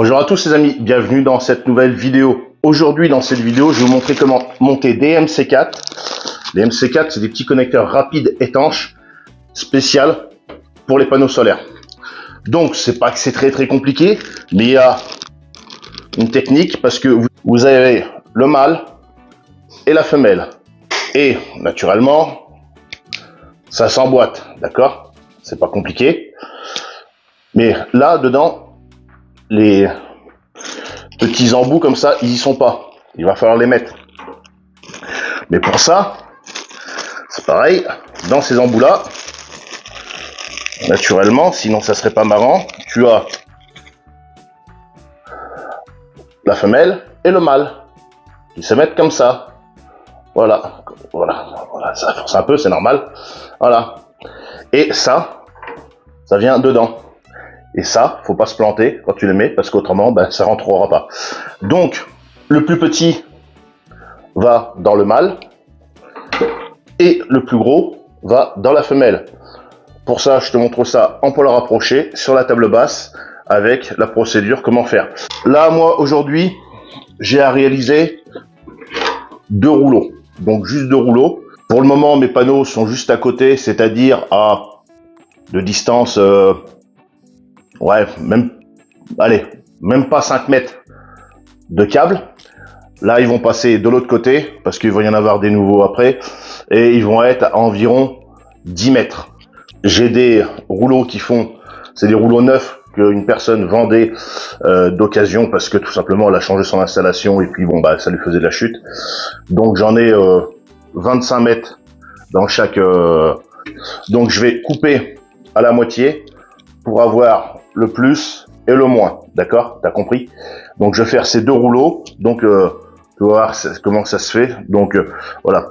Bonjour à tous les amis, bienvenue dans cette nouvelle vidéo. Aujourd'hui dans cette vidéo, je vais vous montrer comment monter des MC4. Les MC4, c'est des petits connecteurs rapides étanches, spécial pour les panneaux solaires. Donc c'est pas que c'est très compliqué, mais il y a une technique parce que vous avez le mâle et la femelle. Et naturellement, ça s'emboîte, d'accord? C'est pas compliqué. Mais là, dedans, les petits embouts comme ça, ils y sont pas. Il va falloir les mettre. Mais pour ça, c'est pareil. Dans ces embouts-là, naturellement, sinon ça serait pas marrant, tu as la femelle et le mâle qui se mettent comme ça. Voilà, ça force un peu, c'est normal. Voilà. Et ça vient dedans. Et ça, faut pas se planter quand tu les mets, parce qu'autrement, ben, ça rentrera pas. Donc, le plus petit va dans le mâle, et le plus gros va dans la femelle. Pour ça, je te montre ça en polar rapproché, sur la table basse, avec la procédure, comment faire. Là, moi, aujourd'hui, j'ai à réaliser 2 rouleaux. Donc, juste 2 rouleaux. Pour le moment, mes panneaux sont juste à côté, c'est-à-dire à de distance... ouais, même pas 5 mètres de câble. Là, ils vont passer de l'autre côté, parce qu'il va y en avoir des nouveaux après, et ils vont être à environ 10 mètres. J'ai des rouleaux qui font, c'est des rouleaux neufs qu'une personne vendait d'occasion, parce que tout simplement, elle a changé son installation, et puis bon, bah, ça lui faisait de la chute. Donc j'en ai 25 mètres dans chaque... Donc je vais couper à la moitié, pour avoir le plus et le moins, d'accord? T'as compris? Donc je vais faire ces 2 rouleaux, donc tu vas voir comment ça se fait. Donc voilà,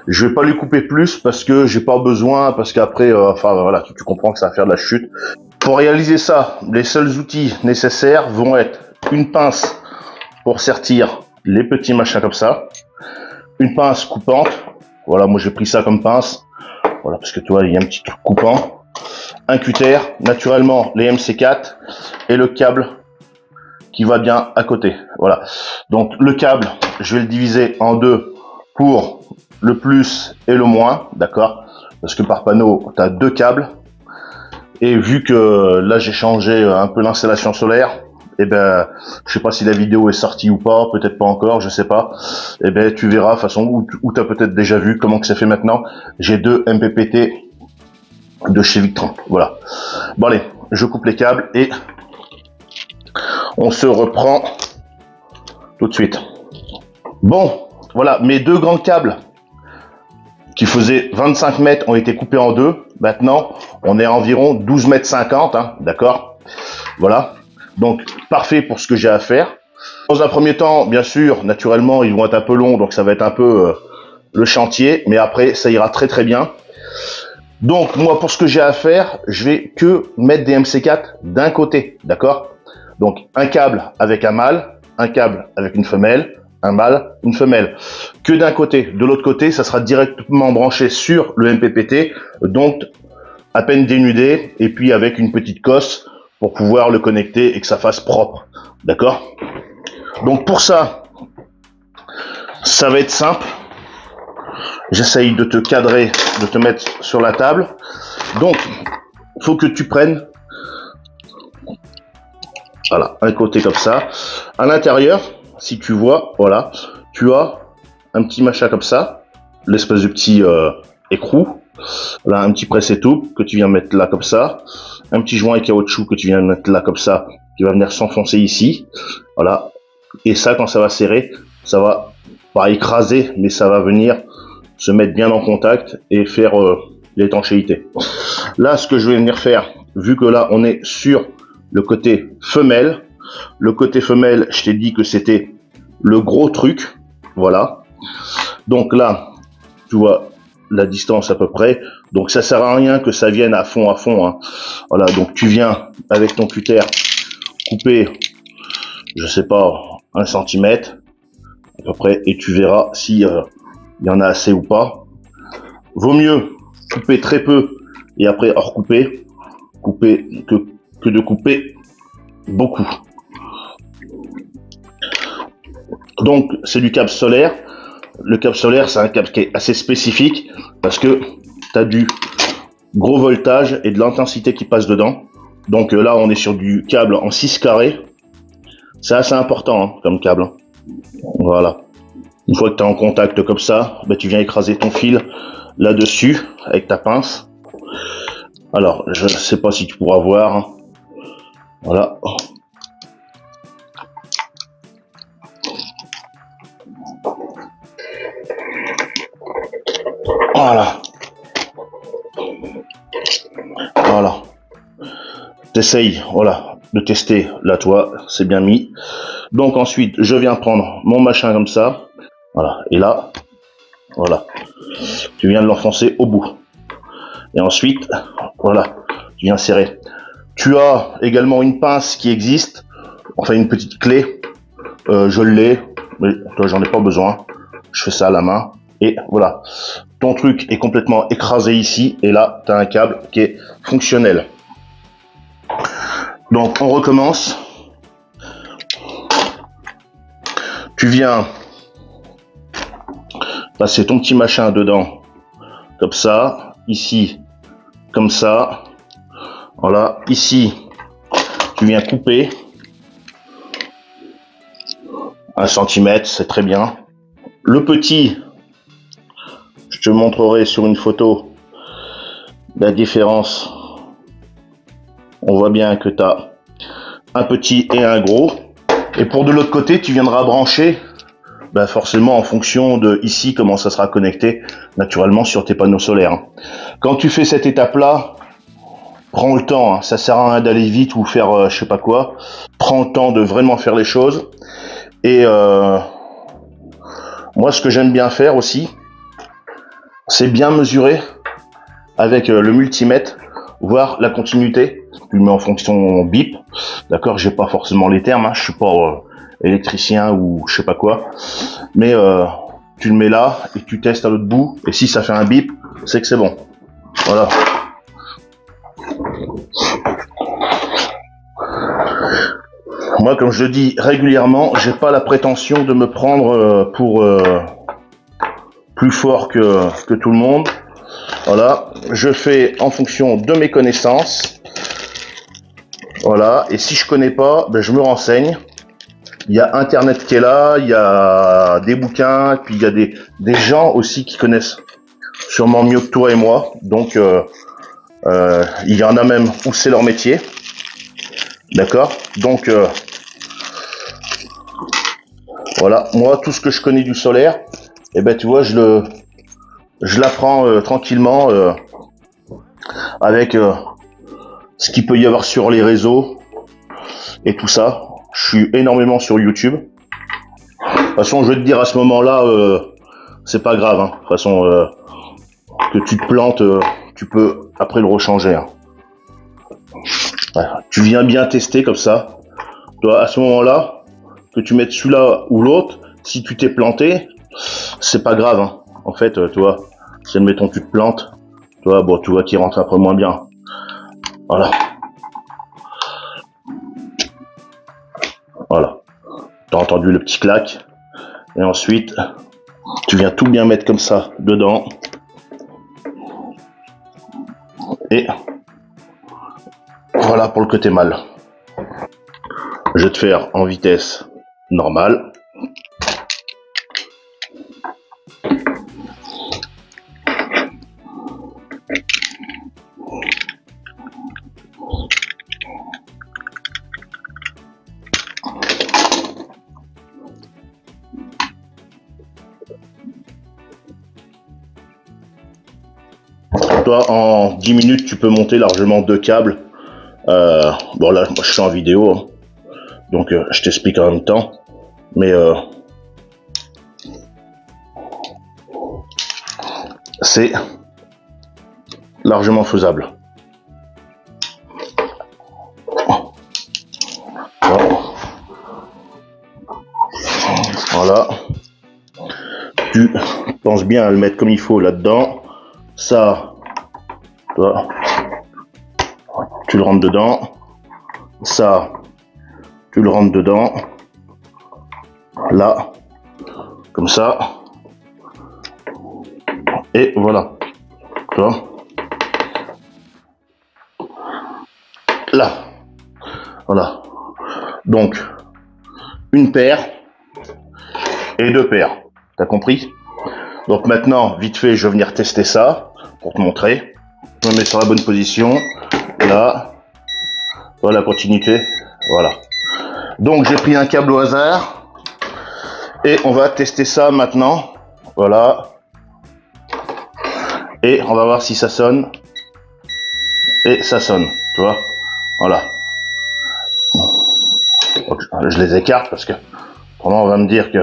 je vais pas lui couper plus parce que j'ai pas besoin, parce qu'après, enfin voilà, tu comprends que ça va faire de la chute. Pour réaliser ça, les seuls outils nécessaires vont être une pince pour sertir les petits machins comme ça, une pince coupante. Voilà, moi j'ai pris ça comme pince, voilà, parce que tu vois, il y a un petit truc coupant. Un cutter, naturellement les MC4 et le câble qui va bien à côté. Voilà. Donc le câble, je vais le diviser en 2 pour le plus et le moins, d'accord? Parce que par panneau, tu as 2 câbles. Et vu que là j'ai changé un peu l'installation solaire, et ben je sais pas si la vidéo est sortie ou pas, peut-être pas encore, je sais pas. Et ben tu verras, de toute façon, ou tu as peut-être déjà vu comment que ça fait maintenant. J'ai 2 MPPT de chez Victron, voilà. Bon allez, je coupe les câbles et on se reprend tout de suite. Bon, voilà, mes 2 grands câbles qui faisaient 25 mètres ont été coupés en 2. Maintenant, on est à environ 12 mètres 50, hein, d'accord? Voilà, donc parfait pour ce que j'ai à faire. Dans un premier temps, bien sûr, naturellement, ils vont être un peu longs, donc ça va être un peu le chantier, mais après, ça ira très bien. Donc, moi, pour ce que j'ai à faire, je vais que mettre des MC4 d'un côté, d'accord? Donc, un câble avec un mâle, un câble avec une femelle, un mâle, une femelle. Que d'un côté. De l'autre côté, ça sera directement branché sur le MPPT, donc à peine dénudé, et puis avec une petite cosse pour pouvoir le connecter et que ça fasse propre, d'accord? Donc, pour ça, ça va être simple. J'essaye de te cadrer, de te mettre sur la table. Donc, il faut que tu prennes, voilà, un côté comme ça. À l'intérieur, si tu vois, voilà, tu as un petit machin comme ça, l'espèce de petit écrou. Là, un petit presse-étoupe que tu viens mettre là comme ça. Un petit joint à caoutchouc que tu viens mettre là comme ça, qui va venir s'enfoncer ici. Voilà. Et ça, quand ça va serrer, ça va pas écraser, mais ça va venir se mettre bien en contact et faire l'étanchéité. Là, ce que je vais venir faire, vu que là, on est sur le côté femelle. Le côté femelle, je t'ai dit que c'était le gros truc. Voilà. Donc là, tu vois la distance à peu près. Donc ça sert à rien que ça vienne à fond, hein. Voilà, donc tu viens avec ton cutter couper, je sais pas, 1 centimètre à peu près, et tu verras si il y en a assez ou pas. Vaut mieux couper très peu et après recouper, que de couper beaucoup. Donc c'est du câble solaire. Le câble solaire, c'est un câble qui est assez spécifique parce que tu as du gros voltage et de l'intensité qui passe dedans. Donc là, on est sur du câble en 6 carrés. C'est assez important hein, comme câble. Voilà. Une fois que tu es en contact comme ça, bah, tu viens écraser ton fil là-dessus avec ta pince. Alors, je ne sais pas si tu pourras voir. Hein. Voilà. Voilà. Voilà. T'essayes, voilà, de tester. Là, toi, c'est bien mis. Donc ensuite, je viens prendre mon machin comme ça. Voilà. Et là, voilà. Tu viens de l'enfoncer au bout. Et ensuite, voilà. Tu viens serrer. Tu as également une pince qui existe. Enfin, une petite clé. Je l'ai. Mais toi, j'en ai pas besoin. Je fais ça à la main. Et voilà. Ton truc est complètement écrasé ici. Et là, tu as un câble qui est fonctionnel. Donc, on recommence. Tu viens passer ton petit machin dedans. Comme ça. Ici. Comme ça. Voilà. Ici. Tu viens couper. 1 cm, c'est très bien. Le petit, je te montrerai sur une photo la différence. On voit bien que tu as un petit et un gros. Et pour de l'autre côté, tu viendras brancher forcément en fonction de ici comment ça sera connecté naturellement sur tes panneaux solaires. Quand tu fais cette étape-là, prends le temps. Ça sert à rien d'aller vite ou faire je sais pas quoi. Prends le temps de vraiment faire les choses. Et moi, ce que j'aime bien faire aussi, c'est bien mesurer avec le multimètre, voir la continuité. Tu le mets en fonction bip, d'accord. J'ai pas forcément les termes, hein, je suis pas électricien ou je sais pas quoi, mais tu le mets là et tu testes à l'autre bout. Et si ça fait un bip, c'est que c'est bon. Voilà. Moi, comme je dis régulièrement, j'ai pas la prétention de me prendre pour plus fort que tout le monde. Voilà, je fais en fonction de mes connaissances. Voilà, et si je connais pas, je me renseigne. Il y a Internet qui est là, il y a des bouquins, puis il y a des gens aussi qui connaissent sûrement mieux que toi et moi. Donc, il y en a même où c'est leur métier. D'accord. Donc, voilà, moi, tout ce que je connais du solaire, tu vois, je l'apprends tranquillement avec ce qu'il peut y avoir sur les réseaux et tout ça. Je suis énormément sur YouTube. De toute façon, je vais te dire à ce moment-là, c'est pas grave. Hein. De toute façon, que tu te plantes, tu peux après le rechanger. Hein. Ouais, tu viens bien tester comme ça. Toi, à ce moment-là, que tu mettes celui-là ou l'autre, si tu t'es planté, c'est pas grave. Hein. En fait, tu vois, si admettons tu te plantes, toi, bon, tu vois qu'il rentre après moins bien. Voilà. Voilà. T'as entendu le petit clac. Et ensuite, tu viens tout bien mettre comme ça dedans. Et voilà pour le côté mâle. Je vais te faire en vitesse normale. Toi, en 10 minutes, tu peux monter largement 2 câbles. Bon, là, moi, je suis en vidéo, hein. Donc je t'explique en même temps. Mais c'est largement faisable. Voilà. Tu penses bien à le mettre comme il faut là-dedans. Ça, toi, tu le rentres dedans. Ça, tu le rentres dedans. Là, Comme ça. Et voilà. Tu vois? Là. Voilà. Donc, une paire et deux paires. T'as compris? Donc maintenant, vite fait, je vais venir tester ça pour te montrer. Je me mets sur la bonne position. Là. Voilà la continuité. Voilà. Donc j'ai pris un câble au hasard. Et on va tester ça maintenant. Voilà. Et on va voir si ça sonne. Et ça sonne. Tu vois? Voilà. Je les écarte parce que vraiment on va me dire que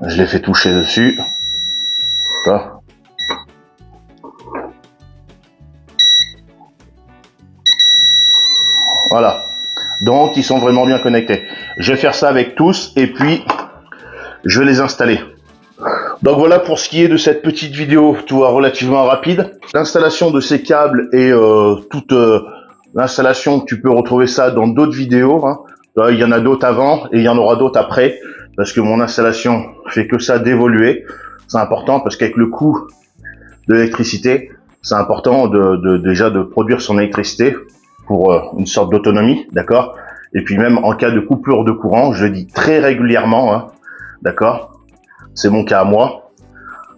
je les fais toucher dessus. Tu vois? Voilà. Donc ils sont vraiment bien connectés. Je vais faire ça avec tous et puis je vais les installer. Donc voilà pour ce qui est de cette petite vidéo, tu vois, relativement rapide. L'installation de ces câbles et toute l'installation, tu peux retrouver ça dans d'autres vidéos. Hein. Il y en a d'autres avant et il y en aura d'autres après. Parce que mon installation fait que ça d'évoluer. C'est important parce qu'avec le coût de l'électricité, c'est important déjà de produire son électricité pour une sorte d'autonomie, d'accord? Et puis même en cas de coupure de courant, je le dis très régulièrement, hein, d'accord? C'est mon cas à moi.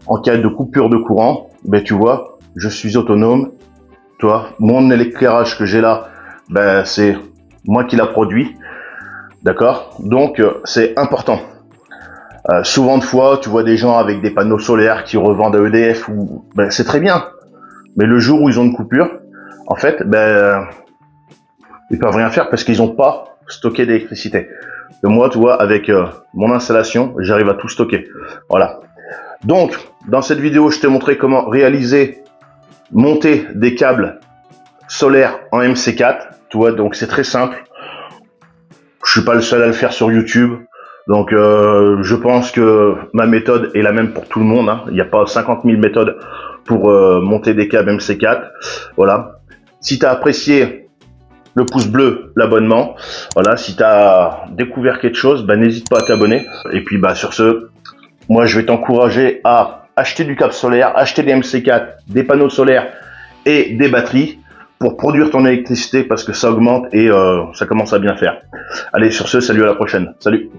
En cas de coupure de courant, ben tu vois, je suis autonome. Toi, mon éclairage que j'ai là, ben c'est moi qui l'a produit, d'accord? Donc c'est important. Souvent de fois, tu vois des gens avec des panneaux solaires qui revendent à EDF ou ben c'est très bien. Mais le jour où ils ont une coupure, en fait, ben ils peuvent rien faire parce qu'ils n'ont pas stocké d'électricité. Et moi, tu vois, avec mon installation, j'arrive à tout stocker. Voilà. Donc, dans cette vidéo, je t'ai montré comment réaliser, monter des câbles solaires en MC4. Tu vois, donc c'est très simple. Je suis pas le seul à le faire sur YouTube. Donc, je pense que ma méthode est la même pour tout le monde. Hein. Il n'y a pas 50 000 méthodes pour monter des câbles MC4. Voilà. Si tu as apprécié, le pouce bleu, l'abonnement. Voilà, si tu as découvert quelque chose, bah, n'hésite pas à t'abonner. Et puis bah, sur ce, moi je vais t'encourager à acheter du câble solaire, acheter des MC4, des panneaux solaires et des batteries pour produire ton électricité parce que ça augmente et ça commence à bien faire. Allez, sur ce, salut, à la prochaine. Salut.